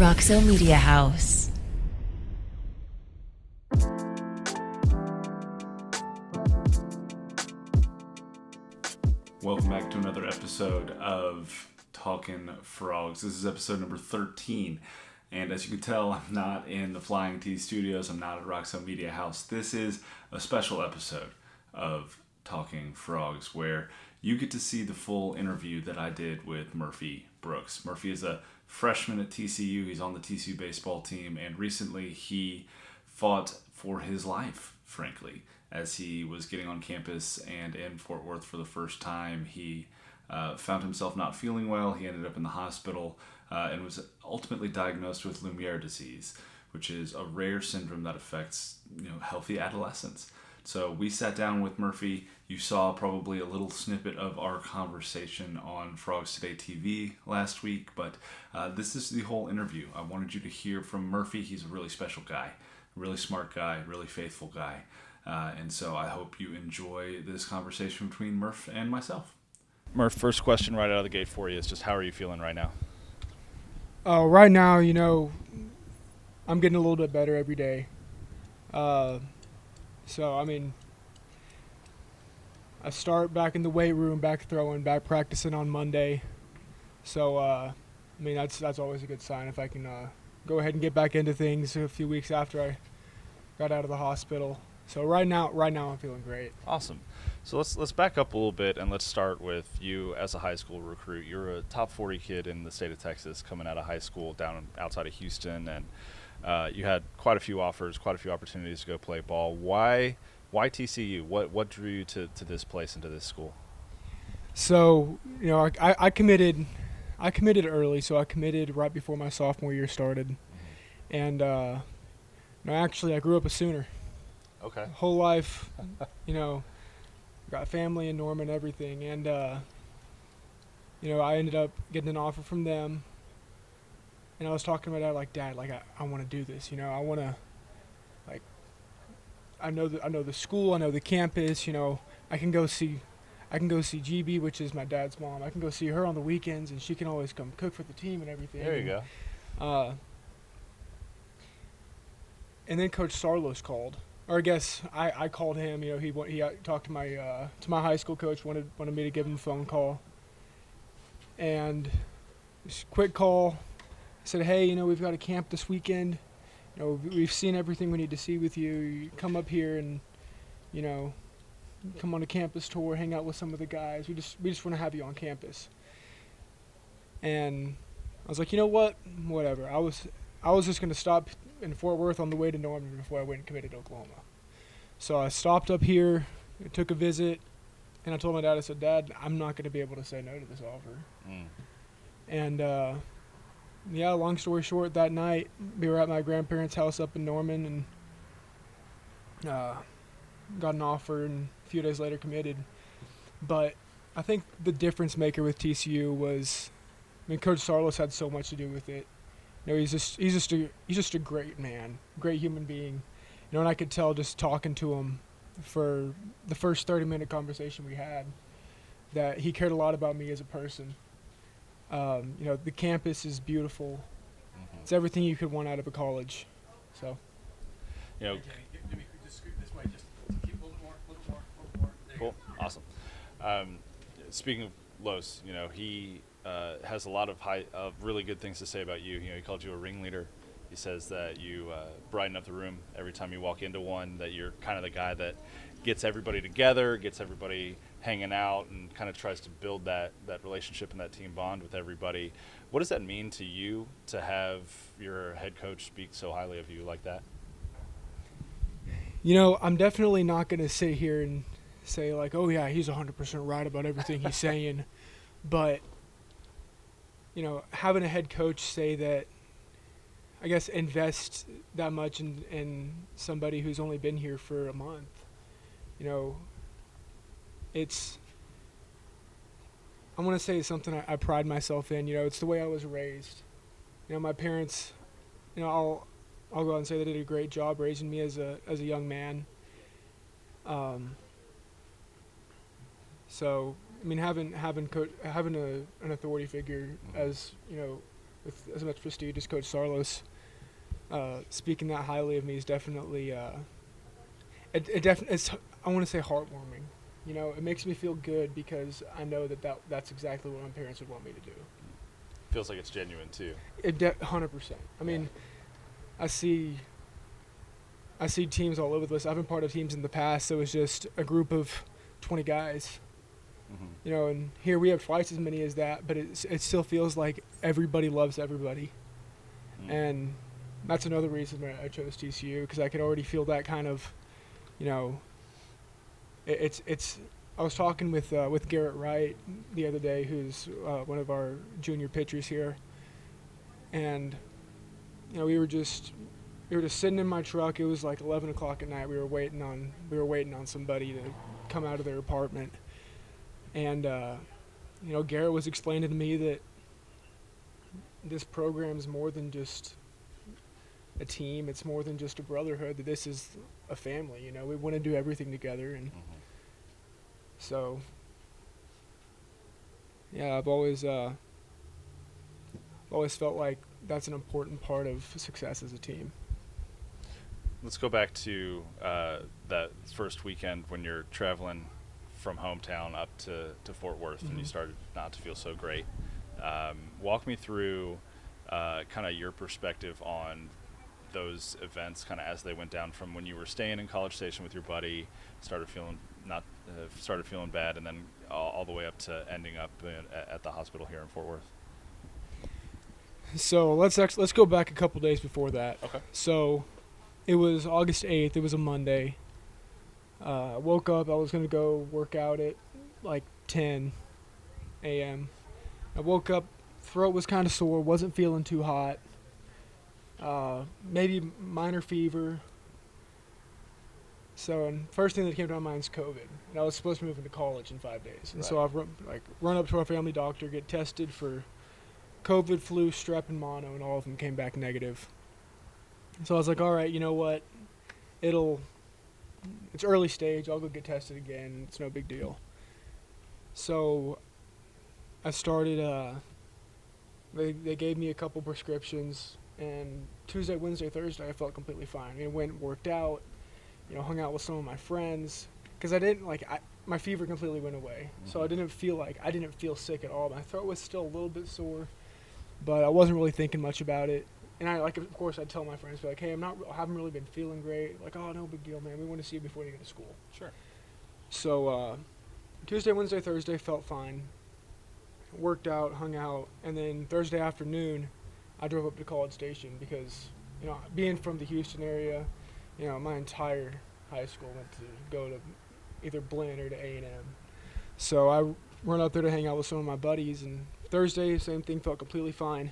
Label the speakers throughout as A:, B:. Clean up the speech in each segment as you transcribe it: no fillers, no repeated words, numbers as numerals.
A: Roxo Media House.
B: Welcome back to another episode of Talking Frogs. This is episode number 13. And as you can tell, I'm not in the Flying T Studios. I'm not at Roxo Media House. This is a special episode of Talking Frogs where you get to see the full interview that I did with Murphy Brooks. Murphy is a freshman at TCU. He's on the TCU baseball team, and recently he fought for his life, frankly, as he was getting on campus and in Fort Worth for the first time. He found himself not feeling well. He ended up in the hospital and was ultimately diagnosed with Lemierre disease, which is a rare syndrome that affects healthy adolescents. So we sat down with Murphy. You saw probably a little snippet of our conversation on Frogs Today TV last week, but this is the whole interview. I wanted you to hear from Murphy. He's a really special guy, really smart guy, really faithful guy. And so I hope you enjoy this conversation between Murph and myself.
C: Murph, first question right out of the gate for you is just how are you feeling right now?
D: Right now, I'm getting a little bit better every day. I start back in the weight room, back throwing, back practicing on Monday. So, that's always a good sign if I can go ahead and get back into things a few weeks after I got out of the hospital. So right now I'm feeling great.
C: Awesome. So let's back up a little bit and let's start with you as a high school recruit. You're a top 40 kid in the state of Texas coming out of high school down outside of Houston, and you had quite a few offers, quite a few opportunities to go play ball. Why TCU? What drew you to this place and to this school?
D: So, I committed early, so I committed right before my sophomore year started. And actually I grew up a Sooner.
C: Okay.
D: Whole life, got family in Norman and everything. And, I ended up getting an offer from them. And I was talking to my dad, Dad, I want to do this. I want to, I know the school, I know the campus, I can go see GB, which is my dad's mom. I can go see her on the weekends, and she can always come cook for the team and everything.
C: There you go.
D: And then Coach Sarlos called. Or I guess I called him. He talked to my high school coach. wanted me to give him a phone call. And just quick call. I said, hey, we've got a camp this weekend. We've seen everything we need to see with you. You come up here and come on a campus tour, hang out with some of the guys. We just want to have you on campus. And I was like, you know what? Whatever. I was just gonna stop in Fort Worth on the way to Norman before I went and committed to Oklahoma. So I stopped up here, took a visit, and I told my dad, I said, Dad, I'm not going to be able to say no to this offer. And, long story short, that night, we were at my grandparents' house up in Norman and got an offer, and a few days later committed. But I think the difference maker with TCU was, Coach Sarlos had so much to do with it. He's just a great man, great human being. And I could tell just talking to him for the first 30-minute conversation we had that he cared a lot about me as a person. The campus is beautiful. Mm-hmm. It's everything you could want out of a college. So.
E: Hey, Jenny, give me just scoot this way, just keep a little more. There
C: cool, awesome. Speaking of Los, he has a lot of really good things to say about you. He called you a ringleader. He says that you brighten up the room every time you walk into one, that you're kind of the guy that gets everybody together, gets everybody hanging out, and kind of tries to build that relationship and that team bond with everybody. What does that mean to you to have your head coach speak so highly of you like that?
D: I'm definitely not going to sit here and say, oh, yeah, he's 100% right about everything he's saying. But, having a head coach say that, I guess, invest that much in somebody who's only been here for a month, I want to say it's something I pride myself in. It's the way I was raised. My parents, I'll go out and say they did a great job raising me as a young man. So having an authority figure as with as much prestige as Coach Sarlos, speaking that highly of me is definitely it's I want to say heartwarming. You know, it makes me feel good because I know that's exactly what my parents would want me to do.
C: Feels like it's genuine too.
D: 100%. I mean, I see teams all over the place. I've been part of teams in the past, so it was just a group of 20 guys.
C: Mm-hmm.
D: You know, and here we have twice as many as that, but it still feels like everybody loves everybody.
C: Mm-hmm.
D: And that's another reason why I chose TCU, because I could already feel that kind of, you know, it's I was talking with Garrett Wright the other day, who's one of our junior pitchers here, and you know we were just sitting in my truck. It was like 11 o'clock at night. We were waiting on somebody to come out of their apartment, and you know Garrett was explaining to me that this program is more than just a team. It's more than just a brotherhood. That this is a family. You know, we want to do everything together, and so yeah, I've always felt like that's an important part of success as a team.
C: Let's go back to that first weekend when you're traveling from hometown up to Fort Worth, and you started not to feel so great. Walk me through kind of your perspective on those events, kind of as they went down from when you were staying in College Station with your buddy, started feeling bad, and then all the way up to ending up at the hospital here in Fort Worth.
D: So let's go back a couple days before that.
C: Okay.
D: So it was August 8th. It was a Monday. I woke up. I was going to go work out at like 10 a.m. I woke up. Throat was kind of sore. Wasn't feeling too hot. Maybe minor fever. So, and first thing that came to my mind is COVID. And I was supposed to move into college in 5 days. And so I've run up to our family doctor, get tested for COVID, flu, strep, and mono, and all of them came back negative. So I was like, all right, you know what? It's early stage. I'll go get tested again. It's no big deal. So I started, they gave me a couple prescriptions, and Tuesday, Wednesday, Thursday, I felt completely fine. I mean, went and worked out, you know, hung out with some of my friends, because my fever completely went away. So I didn't feel sick at all. My throat was still a little bit sore, but I wasn't really thinking much about it. And of course, I'd tell my friends, like, hey, I haven't really been feeling great. Like, oh, no big deal, man. We want to see you before you go to school.
C: Sure.
D: So Tuesday, Wednesday, Thursday felt fine. Worked out, hung out, and then Thursday afternoon, I drove up to College Station because, you know, being from the Houston area, you know, my entire high school went to go to either Blinn or to A&M. So I went up there to hang out with some of my buddies, and Thursday, same thing, felt completely fine.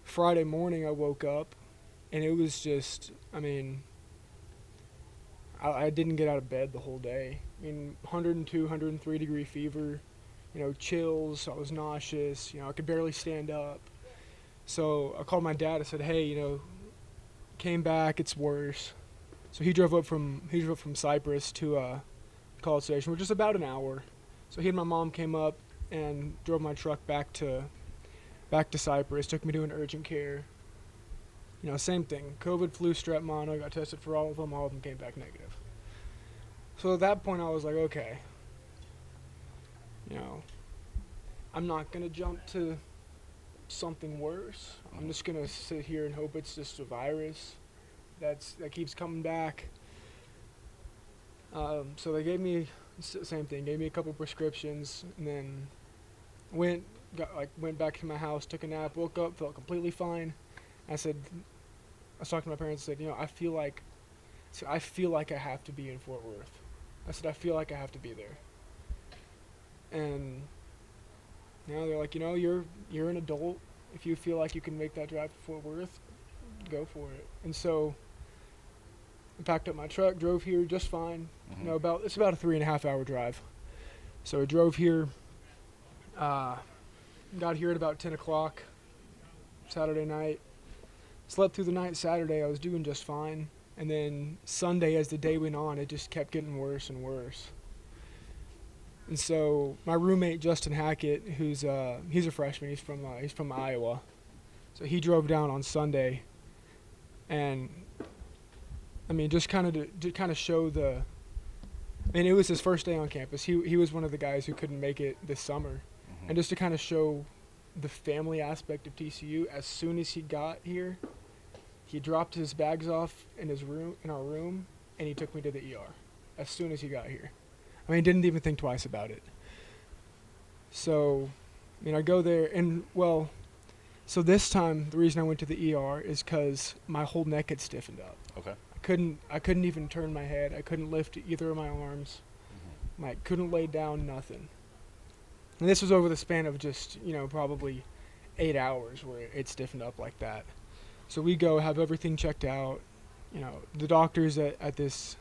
D: Friday morning, I woke up, and it was just, I mean, I didn't get out of bed the whole day. I mean, 102, 103 degree fever, you know, chills, I was nauseous, you know, I could barely stand up. So I called my dad. I said, hey, you know, came back, it's worse. So he drove up from Cypress to College Station, which is about an hour. So he and my mom came up and drove my truck back to Cypress, took me to an urgent care. You know, same thing, COVID, flu, strep, mono, got tested for all of them came back negative. So at that point I was like, okay, you know, I'm not going to jump to something worse. I'm just going to sit here and hope it's just a virus that keeps coming back. So they gave me, same thing, gave me a couple prescriptions, and then went back to my house, took a nap, woke up, felt completely fine. I was talking to my parents, said, you know, I feel like I have to be in Fort Worth. I said, I feel like I have to be there. And you know, they're like, you know, you're an adult. If you feel like you can make that drive to Fort Worth, go for it. And so I packed up my truck, drove here just fine. You know, it's about a 3.5 hour drive. So I drove here, got here at about 10 o'clock Saturday night. Slept through the night Saturday. I was doing just fine. And then Sunday, as the day went on, it just kept getting worse and worse. And so my roommate Justin Hackett, he's a freshman, he's from Iowa. So he drove down on Sunday, and I mean, just kind of to kind of show the. I mean, it was his first day on campus. He was one of the guys who couldn't make it this summer, and just to kind of show the family aspect of TCU. As soon as he got here, he dropped his bags off in our room, and he took me to the ER. As soon as he got here, I mean, didn't even think twice about it. So, I mean, I go there, and well, so this time the reason I went to the ER is because my whole neck had stiffened up.
C: Okay.
D: I couldn't even turn my head. I couldn't lift either of my arms. I couldn't lay down, nothing. And this was over the span of just, probably 8 hours where it stiffened up like that. So we go, have everything checked out. The doctors at this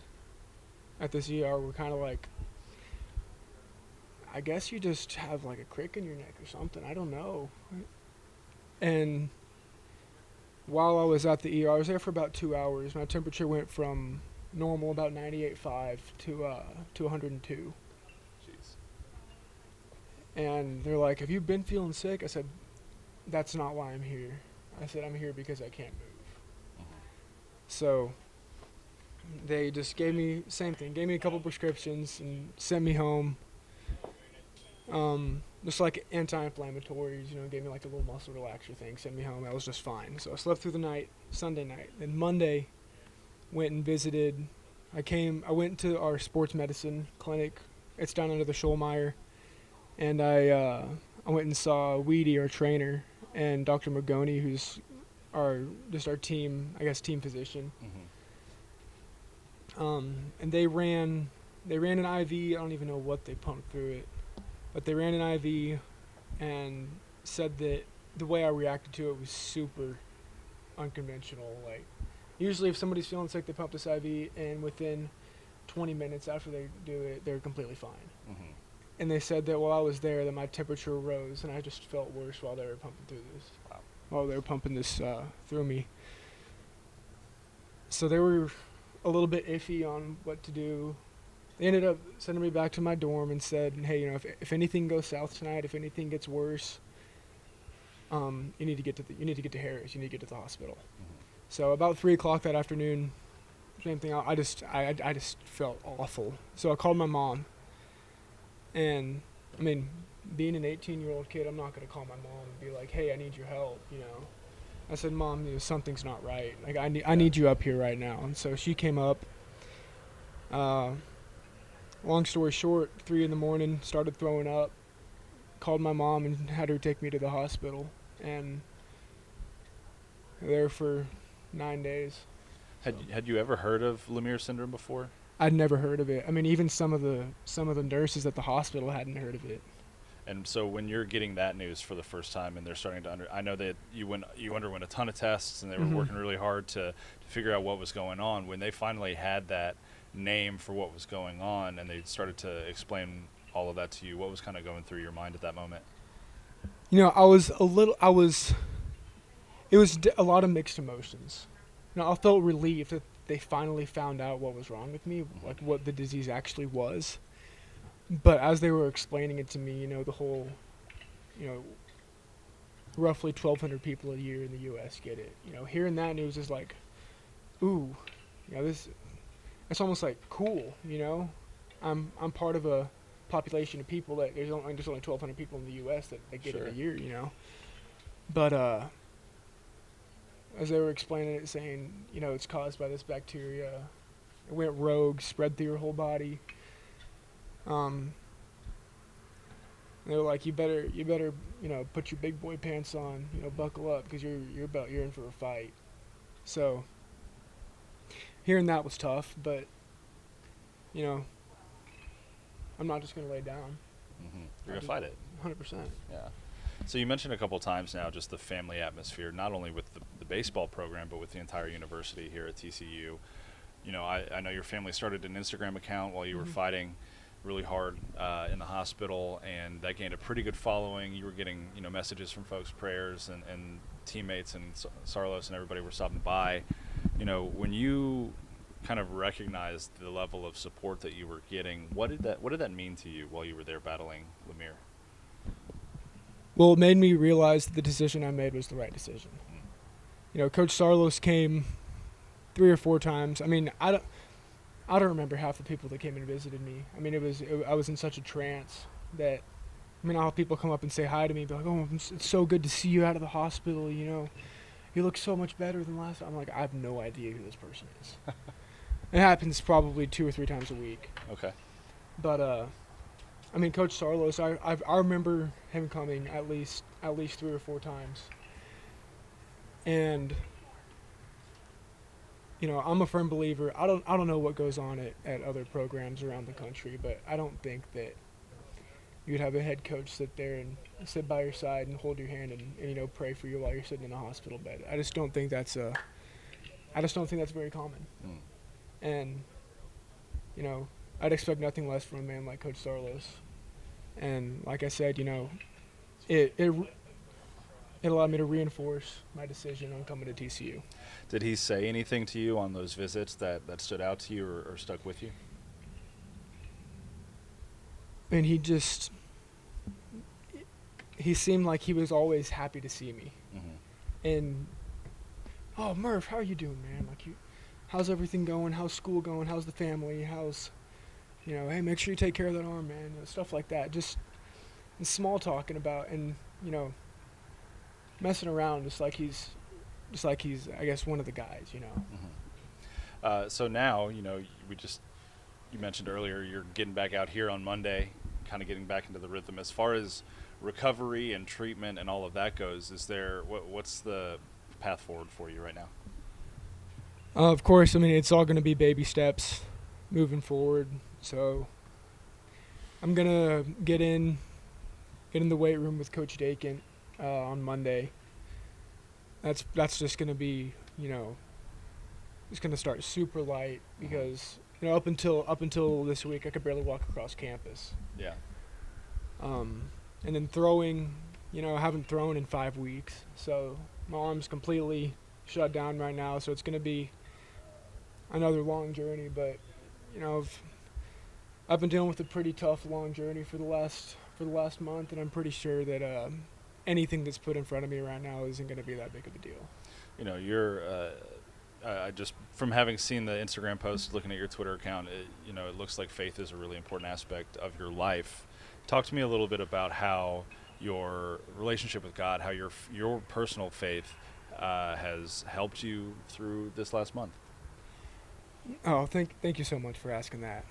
D: ER were kind of like, I guess you just have like a crick in your neck or something. I don't know. And while I was at the ER, I was there for about 2 hours. My temperature went from normal, about 98.5, to 102.
C: Jeez.
D: And they're like, have you been feeling sick? I said, that's not why I'm here. I said, I'm here because I can't move. So they just gave me, same thing, gave me a couple prescriptions and sent me home. Just like anti-inflammatories, gave me like a little muscle relaxer thing, sent me home. I was just fine. So I slept through the night, Sunday night. Then Monday, went and visited. I went to our sports medicine clinic. It's down under the Schollmeyer. And I went and saw Weedy, our trainer, and Dr. Magoni, who's our team physician. And they ran an IV. I don't even know what they pumped through it. But they ran an IV and said that the way I reacted to it was super unconventional. Like, usually if somebody's feeling sick, they pump this IV, and within 20 minutes after they do it, they're completely fine. And they said that while I was there, that my temperature rose, and I just felt worse while they were pumping through this.
C: Wow.
D: While they were pumping this through me. So they were a little bit iffy on what to do. They ended up sending me back to my dorm and said, hey, if anything goes south tonight, if anything gets worse, you need to get to Harris. You need to get to the hospital. So about 3:00 that afternoon, same thing. I just felt awful. So I called my mom. And I mean, being an 18-year-old kid, I'm not gonna call my mom and be like, hey, I need your help. I said, Mom, something's not right. Like I need you up here right now. And so she came up. Long story short, 3 a.m, started throwing up, called my mom and had her take me to the hospital, and there for 9 days.
C: Had you ever heard of Lemierre Syndrome before?
D: I'd never heard of it. I mean, even some of the nurses at the hospital hadn't heard of it.
C: And so when you're getting that news for the first time and they're starting to I know that you underwent a ton of tests and they were working really hard to figure out what was going on. When they finally had that name for what was going on and they started to explain all of that to you, what was kind of going through your mind at that moment?
D: It was a lot of mixed emotions. I felt relieved that they finally found out what was wrong with me, like what the disease actually was. But as they were explaining it to me, the whole, roughly 1,200 people a year in the U.S. get it. Hearing that news is like, ooh, it's almost like cool, I'm part of a population of people that there's only 1,200 people in the U.S. that get it a year, But as they were explaining it, saying, it's caused by this bacteria, it went rogue, spread through your whole body. They were like, you better, put your big boy pants on, buckle up, because you're in for a fight. So hearing that was tough, but I'm not just gonna lay down.
C: You're gonna fight it.
D: 100%.
C: Yeah. So you mentioned a couple times now just the family atmosphere, not only with the baseball program, but with the entire university here at TCU. I know your family started an Instagram account while you were fighting really hard in the hospital, and that gained a pretty good following. You were getting, messages from folks, prayers, and teammates, and Sarlos and everybody were stopping by. When you kind of recognized the level of support that you were getting, what did that mean to you while you were there battling Lemierre?
D: Well, it made me realize that the decision I made was the right decision. Coach Sarlos came 3 or 4 times. I mean, I don't remember half the people that came and visited me. I mean, I was in such a trance that, I'll have people come up and say hi to me, be like, "Oh, it's so good to see you out of the hospital. You look so much better than last time." I'm like, I have no idea who this person is. It happens probably 2 or 3 times a week.
C: Okay.
D: But Coach Sarlos, I remember him coming at least 3 or 4 times. And I'm a firm believer. I don't know what goes on at other programs around the country, but I don't think that you'd have a head coach sit there and sit by your side and hold your hand and pray for you while you're sitting in a hospital bed. I just don't think that's very common. And I'd expect nothing less from a man like Coach Sarlos. And like I said, it allowed me to reinforce my decision on coming to TCU.
C: Did he say anything to you on those visits that stood out to you or stuck with you?
D: And he seemed like he was always happy to see me. And, "Oh, Murph, how are you doing, man? How's everything going? How's school going? How's the family? Hey, make sure you take care of that arm, man." Stuff like that. Just small talking about and, messing around just like he's I guess one of the guys.
C: So now, you mentioned earlier you're getting back out here on Monday, kind of getting back into the rhythm. As far as recovery and treatment and all of that goes, what's the path forward for you right now?
D: Of course, it's all going to be baby steps moving forward. So I'm going to get in the weight room with Coach Dakin on Monday. That's just going to be, it's going to start super light because, up until this week, I could barely walk across campus.
C: Yeah.
D: And then throwing, I haven't thrown in 5 weeks. So my arm's completely shut down right now. So it's going to be another long journey. But, I've been dealing with a pretty tough, long journey for the last month. And I'm pretty sure that anything that's put in front of me right now isn't going to be that big of a deal.
C: You're just from having seen the Instagram post, looking at your Twitter account, it looks like faith is a really important aspect of your life. Talk to me a little bit about how your relationship with God, how your personal faith has helped you through this last month.
D: Oh, thank you so much for asking that.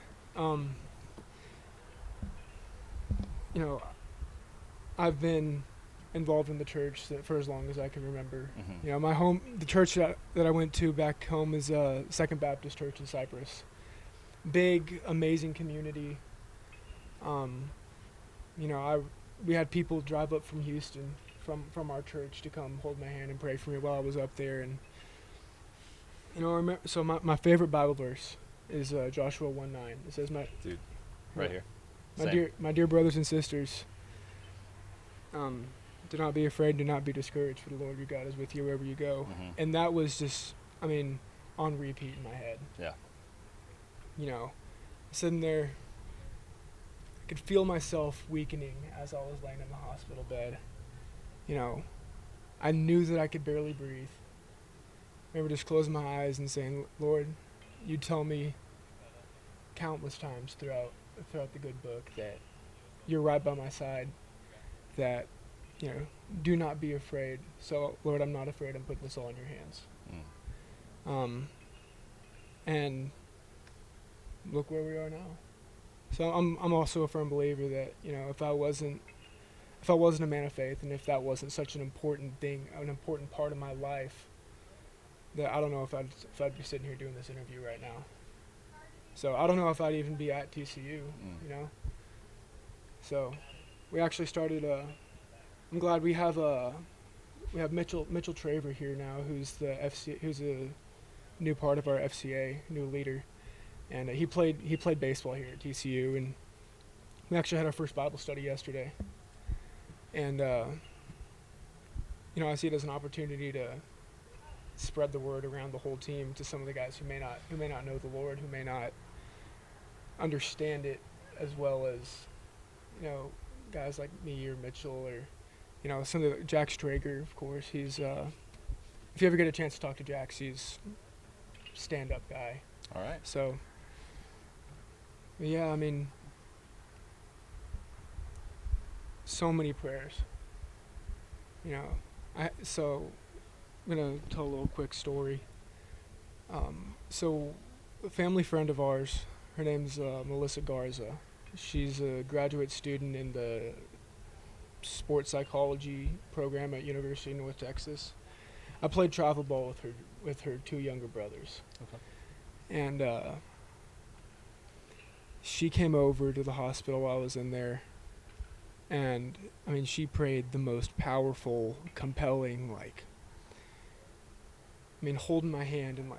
D: I've been involved in the church for as long as I can remember. The church that I went to back home is Second Baptist Church in Cyprus. Big, amazing community. We had people drive up from Houston from our church to come hold my hand and pray for me while I was up there. And so my favorite Bible verse is Joshua 1:9. It says,
C: here.
D: My dear brothers and sisters, do not be afraid, do not be discouraged, for the Lord your God is with you wherever you go. And that was just, on repeat in my head.
C: Yeah.
D: Sitting there, I could feel myself weakening as I was laying in the hospital bed. I knew that I could barely breathe. I remember just closing my eyes and saying, "Lord, you tell me countless times throughout the good book that you're right by my side, that do not be afraid. So, Lord, I'm not afraid. I'm putting this all in your hands." And look where we are now. So I'm also a firm believer that if I wasn't a man of faith, and if that wasn't such an important thing, an important part of my life, that I don't know if I'd be sitting here doing this interview right now. So I don't know if I'd even be at TCU. So we actually started. I'm glad we have Mitchell Traver here now, who's a new part of our FCA, new leader, and he played baseball here at TCU, and we actually had our first Bible study yesterday, and I see it as an opportunity to spread the word around the whole team to some of the guys who may not know the Lord, who may not understand it as well as guys like me or Mitchell or something like Jack Strager, of course. He's if you ever get a chance to talk to Jax, he's stand-up guy.
C: All right.
D: So, yeah, I mean, so many prayers. So I'm gonna tell a little quick story. So, a family friend of ours, her name's Melissa Garza. She's a graduate student in the sports psychology program at University of North Texas. I played travel ball with her two younger brothers.
C: Okay.
D: And she came over to the hospital while I was in there. And, I mean, she prayed the most powerful, compelling, holding my hand, and,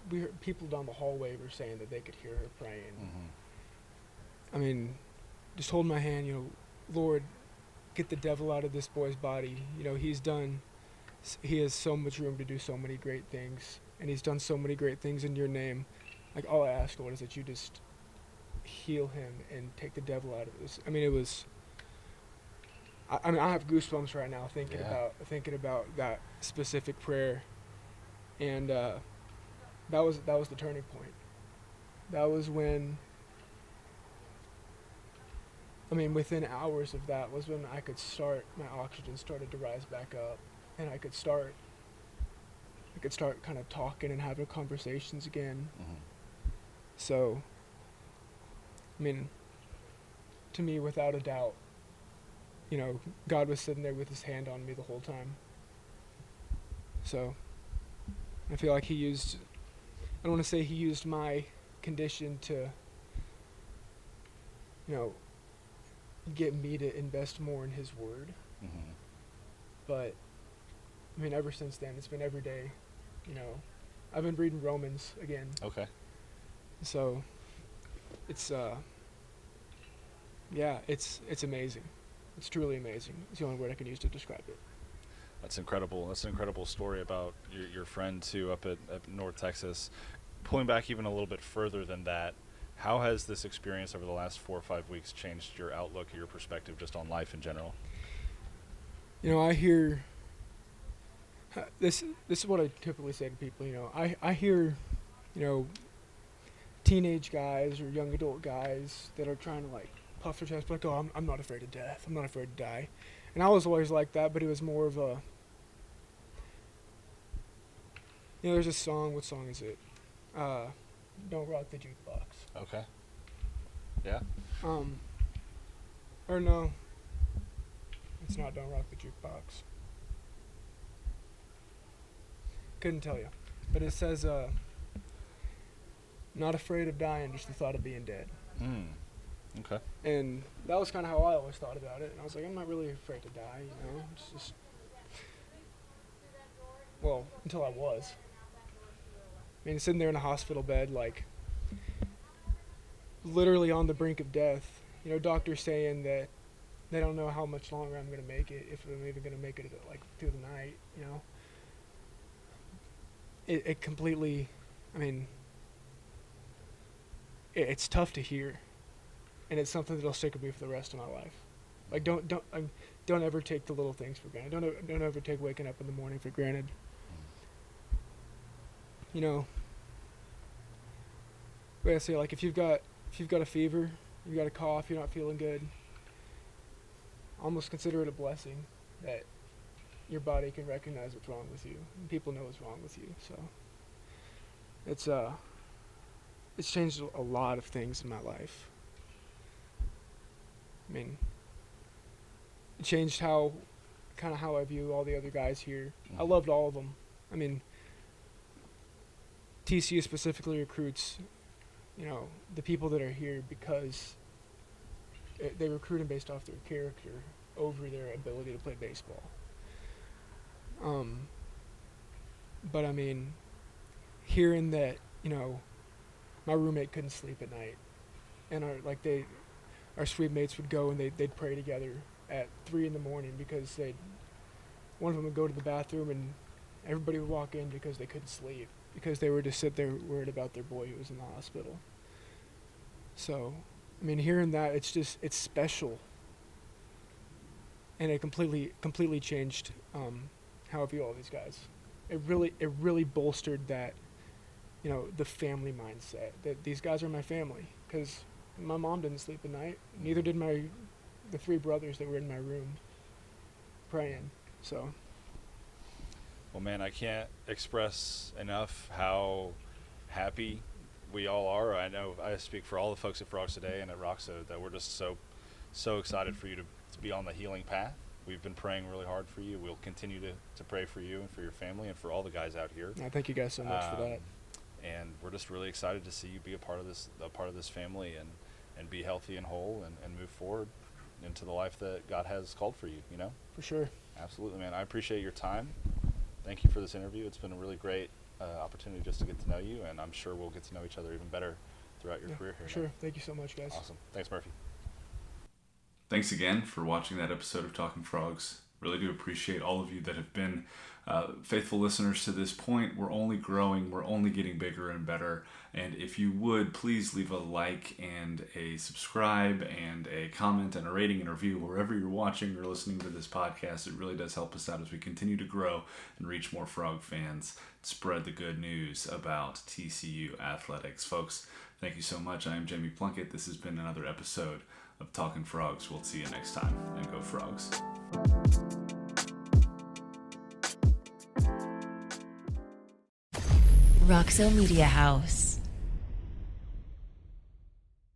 D: we heard people down the hallway were saying that they could hear her praying.
C: Mm-hmm.
D: I mean, just holding my hand, Lord, get the devil out of this boy's body. He has so much room to do so many great things, and he's done so many great things in your name. All I ask, Lord, is that you just heal him and take the devil out of this. I mean, it was... I have goosebumps right now thinking about that specific prayer, and that was the turning point. That was when, within hours of that was when I could start. My oxygen started to rise back up, and I could start kind of talking and having conversations again.
C: Mm-hmm.
D: So, to me, without a doubt, God was sitting there with his hand on me the whole time. So, I feel like I don't want to say he used my condition to, get me to invest more in his word.
C: Mm-hmm.
D: But, ever since then, it's been every day, I've been reading Romans again.
C: Okay.
D: So, it's amazing. It's truly amazing. It's the only word I can use to describe it.
C: That's incredible. That's an incredible story about your friend too up at North Texas. Pulling back even a little bit further than that, how has this experience over the last 4 or 5 weeks changed your outlook, your perspective just on life in general?
D: I hear this is what I typically say to people. I hear teenage guys or young adult guys that are trying to puff their chest, oh, I'm not afraid of death. I'm not afraid to die. And I was always like that, but it was more of a... there's a song. What song is it? Don't Rock the Jukebox.
C: Okay. Yeah.
D: Or no. It's not Don't Rock the Jukebox. Couldn't tell you. But it says, not afraid of dying, just the thought of being dead.
C: Okay.
D: And that was kind of how I always thought about it. And I was like, I'm not really afraid to die, It's just... Well, until I was. Sitting there in a hospital bed, literally on the brink of death. Doctors saying that they don't know how much longer I'm going to make it, if I'm even going to make it, through the night, It completely... it's tough to hear. And it's something that'll stick with me for the rest of my life. Don't ever take the little things for granted. Don't ever take waking up in the morning for granted. But I say, if you've got a fever, you've got a cough, you're not feeling good, almost consider it a blessing that your body can recognize what's wrong with you. And people know what's wrong with you. So it's changed a lot of things in my life. It changed how I view all the other guys here. I loved all of them. TCU specifically recruits, the people that are here because they recruit them based off their character over their ability to play baseball. But hearing that, my roommate couldn't sleep at night, and our suite mates would go and they'd pray together at 3 a.m. because one of them would go to the bathroom and everybody would walk in because they couldn't sleep, because they were just sit there worried about their boy who was in the hospital. So, hearing that, it's special. and it completely changed how I view all these guys. It really bolstered that, the family mindset, that these guys are my family, because my mom didn't sleep at night. Neither did the 3 brothers that were in my room praying. So.
C: Well, man, I can't express enough how happy we all are. I know I speak for all the folks at Frogs Today and at Roxo that we're just so excited for you to be on the healing path. We've been praying really hard for you. We'll continue to pray for you and for your family and for all the guys out here.
D: Thank you guys so much for that.
C: And we're just really excited to see you be a part of this family and be healthy and whole and move forward into the life that God has called for you,
D: For sure.
C: Absolutely, man. I appreciate your time. Thank you for this interview. It's been a really great opportunity just to get to know you, and I'm sure we'll get to know each other even better throughout your career here.
D: Sure.
C: Man.
D: Thank you so much, guys.
C: Awesome. Thanks, Murphy.
B: Thanks again for watching that episode of Talking Frogs. Really do appreciate all of you that have been faithful listeners to this point. We're only growing. We're only getting bigger and better. And if you would, please leave a like and a subscribe and a comment and a rating and a review wherever you're watching or listening to this podcast. It really does help us out as we continue to grow and reach more Frog fans, spread the good news about TCU athletics. Folks, thank you so much. I am Jamie Plunkett. This has been another episode of Talking Frogs. We'll see you next time, and go Frogs.
A: Roxo Media House.